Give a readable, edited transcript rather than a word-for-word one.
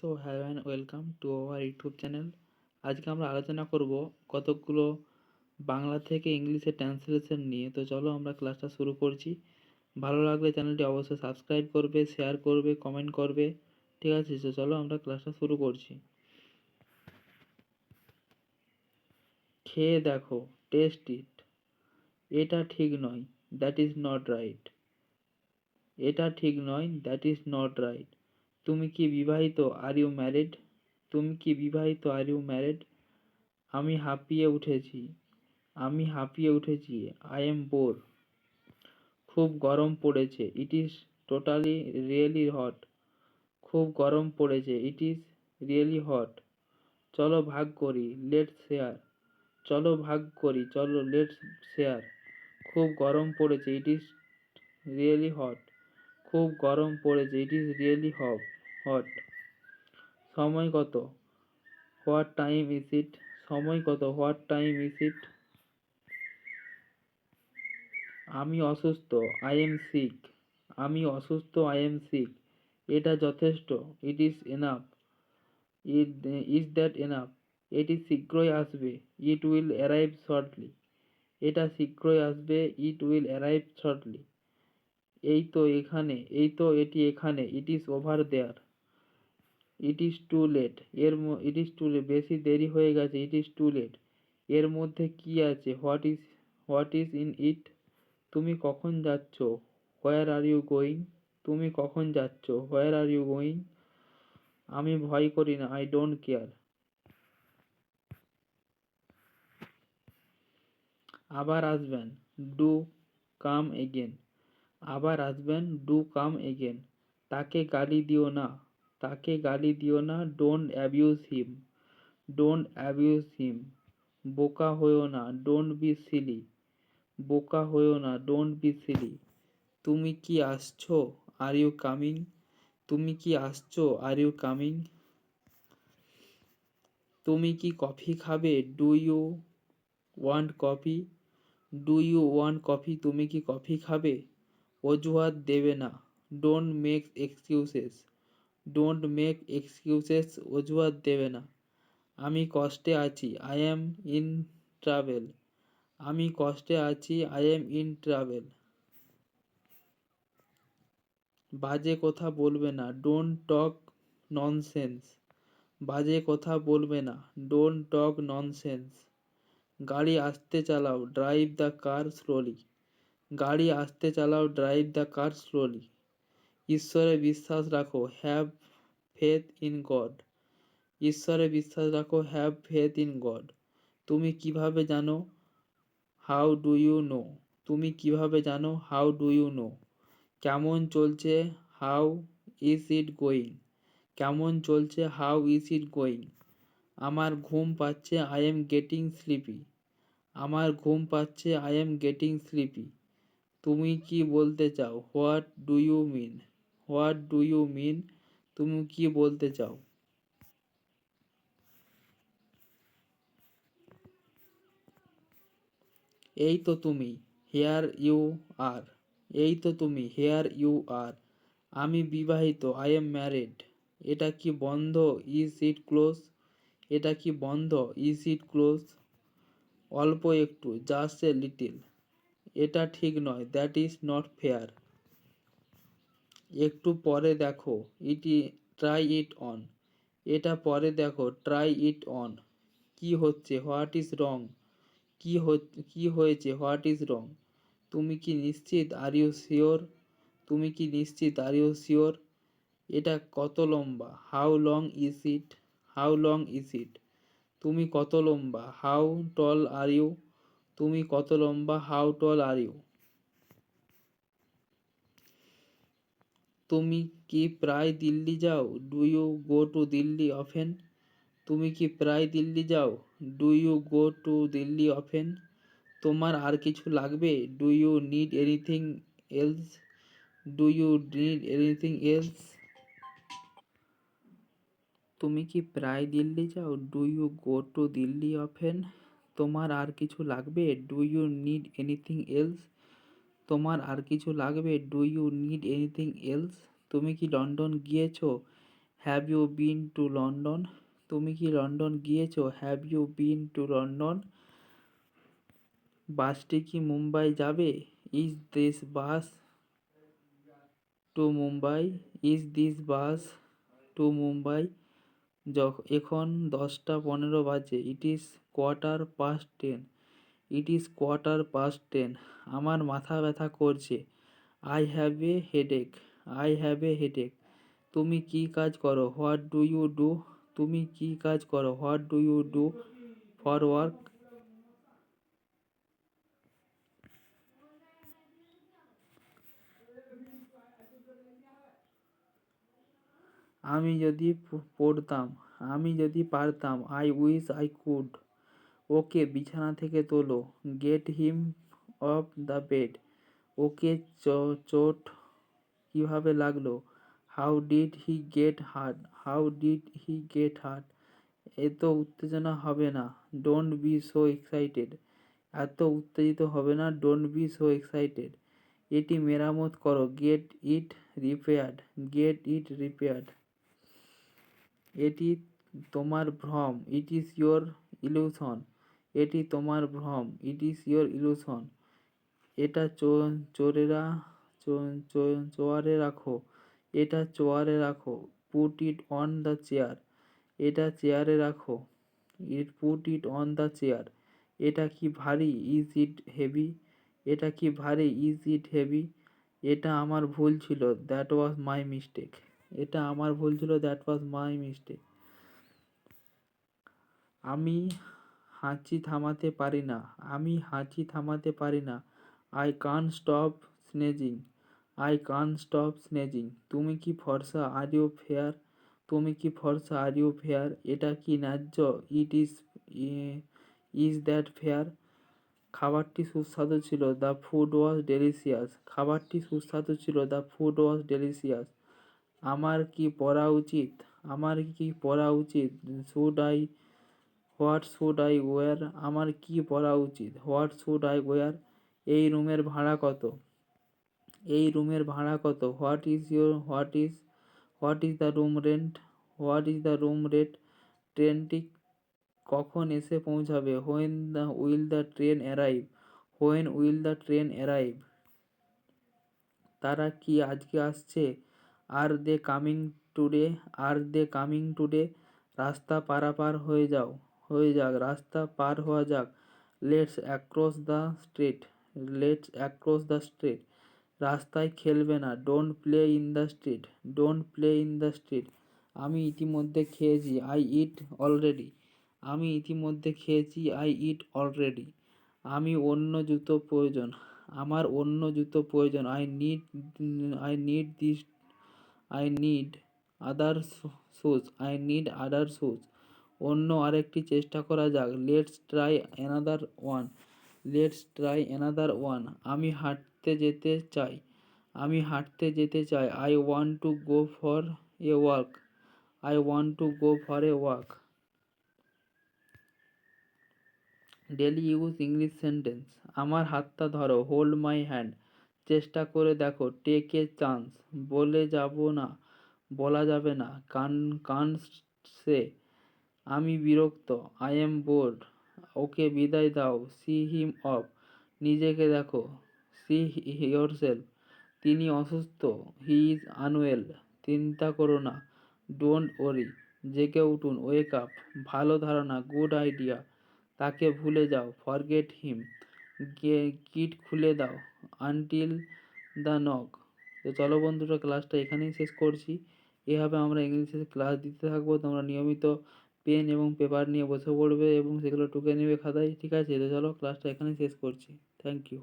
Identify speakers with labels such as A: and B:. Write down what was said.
A: So hello and welcome to our YouTube channel. আজকে আমরা আলোচনা করব কতকগুলো বাংলা থেকে ইংলিশে ট্রান্সলেশন নিয়ে। তো চলো আমরা ক্লাসটা শুরু করছি। ভালো লাগলে চ্যানেলটি অবশ্যই সাবস্ক্রাইব করবে, শেয়ার করবে, কমেন্ট করবে। ঠিক আছে, তো চলো আমরা ক্লাসটা শুরু করছি। খেয়ে দেখো, টেস্ট ইট। এটা ঠিক নয়, দ্যাট ইজ নট রাইট। এটা ঠিক নয়, দ্যাট ইজ নট রাইট। তুমি কি বিবাহিত? Are you married? তুমি কি বিবাহিত? Are you married? আমি হাঁপিয়ে উঠেছি। I am bored. খুব গরম পড়েছে। It is totally really hot. খুব গরম পড়েছে। It is really hot. চলো ভাগ করি, লেটস শেয়ার। চলো লেটস শেয়ার। খুব গরম পড়েছে। It is really hot. খুব গরম পড়েছে। It is really hot. সময় কত? What time is it? সময় কত? What time is it? আমি অসুস্থ। I am sick. I am sick. এটা যথেষ্ট। It is enough. Is that enough? এটি শীঘ্রই আসবে। It will arrive shortly. এটা শীঘ্রই আসবে। It will arrive shortly. এটি এখানে। It is over there. It is too late. It is too late. বেশি দেরি হয়ে গেছে। It is too late. এর মধ্যে কি আছে? What is in it? তুমি কখন যাচ্ছ? Where are you going? তুমি কখন যাচ্ছ? Where are you going? আমি ভয় করি না। I don't care. আবার আসবেন। Do come again. আবার আসবেন। Do come again. তাকে গালি দিও না। Don't abuse him. বোকা হয়ো না। Don't be silly. তুমি কি আসছো? Are you coming? তুমি কি কফি খাবে? Do you want coffee? তুমি কি কফি খাবে? অজুহাত দেবে না। Don't make excuses. অজুহাত দেবে না। আমি কষ্টে আছি। I am in travel. বাজে কথা বলবে না। Don't talk nonsense. গাড়ি আস্তে চালাও। Drive the car slowly. ঈশ্বরে বিশ্বাস রাখো। Have faith in God. তুমি কিভাবে জানো? How do you know? কেমন চলছে? How is it going? আমার ঘুম পাচ্ছে। I am getting sleepy. তুমি কি বলতে চাও? What do you mean? তুমি কি বলতে চাও? এই তো তুমি। Here you are. আমি বিবাহিত। I am married. এটা কি বন্ধ? Is it close? অল্প একটু। Just a little. এটা ঠিক নয়। That is not fair. একটু পরে দেখো। Try it on. এটা পরে দেখো। Try it on. কি হচ্ছে? What is wrong? কি হয়েছে? What is wrong? তুমি কি নিশ্চিত? Are you sure? এটা কত লম্বা? How long is it? তুমি কত লম্বা? How tall are you? তুমি কি প্রায় দিল্লি যাও? Do you go to Delhi often? তোমার আর কিছু লাগবে? Do you need anything else? তুমি কি প্রায় দিল্লি যাও? Do you go to Delhi often? তোমার আর কিছু লাগবে? Do you need anything else? তুমি কি লন্ডন গিয়েছো? Have you been to London? তুমি কি লন্ডন গিয়েছো? Have you been to London? বাসটি কি মুম্বাই যাবে? Is this bus to Mumbai? Is this bus to Mumbai? এখন 10টা 15 বাজে। It is quarter past 10. It is quarter past 10. আমার মাথা ব্যথা করছে। I have a headache. I have a headache. তুমি কি কাজ করো? What do you do? তুমি কি কাজ করো? What do you do for work? আমি যদি পড়তাম, আমি যদি পারতাম। I wish I could. ওকে বিছানা থেকে তোলো। Get him off the bed. ওকে চোট কিভাবে লাগলো? How did he get hurt? How did he get hurt? এত উত্তেজনা হবে না। Don't be so excited. এত উত্তেজিত হবে না। Don't be so excited. এটি মেরামত করো। Get it repaired. Get it repaired. এটি তোমার ভ্রম। It is your illusion. এটি তোমার ভ্রম। It is your illusion. এটা চোয়ারে রাখো। এটা চোয়ারে রাখো। Put it on the chair. এটা চেয়ারে রাখো। Put it on the chair. এটা কি ভারী? Is it heavy? এটা কি ভারী? Is it heavy? এটা আমার ভুল ছিল। That was my mistake. এটা আমার ভুল ছিল। That was my mistake. আমি হাঁচি থামাতে পারি না। আমি হাঁচি থামাতে পারি না। I can't stop sneezing. I can't stop sneezing. তুমি কি ফর্সা? Are you fair? তুমি কি ফর্সা? Are you fair? এটা কি ন্যায্য? It is that fair? খাবারটি সুস্বাদু ছিল। The food was delicious. খাবারটি সুস্বাদু ছিল। The food was delicious. আমার কি পড়া উচিত? আমার কি পড়া উচিত? Should I what should I wear? আমার কি পড়া উচিত? What should I wear? এই রুমের ভাড়া কত? এই রুমের ভাড়া কত? What is the room rent? What is the room rent? ট্রেনটি কখন এসে পৌঁছাবে? When will the train arrive? When will the train arrive? তারা কি আজকে আসছে? আর দে কামিং টুডে? আর দে কামিং টুডে? রাস্তা পারাপার হয়ে যাক। রাস্তা পার হওয়া যাক। Let's across the street. Let's across the street. রাস্তায় খেলবে না। Don't play in the street. Don't play in the street. আমি ইতিমধ্যে খেয়েছি। I eat already. আমি ইতিমধ্যে খেয়েছি। I eat already. আমি অন্য জুতো প্রয়োজন। আমার অন্য জুতো প্রয়োজন। I need this. I need other shoes. I need other shoes. অন্য আরেকটি চেষ্টা করা যাক। Let's try another one. Let's try another one. আমি হাঁটতে যেতে চাই। আমি হাঁটতে যেতে চাই। I want to go for a walk. I want to go for a walk. Daily use English sentence. আমার হাতটা ধরো। Hold my hand. চেষ্টা করে দেখো। Take a chance. বলা যাবে না। Can't say. আমি বিরক্ত। I am bored. ওকে বিদায় দাও। See him off. নিজেকে দেখো। See yourself. তিনি অসুস্থ। He is unwell. চিন্তা করো না। Don't worry. জেগে উঠুন। Wake up. ভালো ধারণা। Good idea. তাকে ভুলে যাও। Forget him. গিট খুলে দাও। Untie the knot. তো চলো বন্ধুরা, ক্লাসটা এখানেই শেষ করছি। এভাবে আমরা ইংলিশের ক্লাস দিতে থাকবো। তোমরা নিয়মিত পেন এবং পেপার নিয়ে বসে পড়বে এবং সেগুলো টুকে নেবে খাতায়। ঠিক আছে? তো চলো ক্লাসটা এখানেই শেষ করছি। Thank you.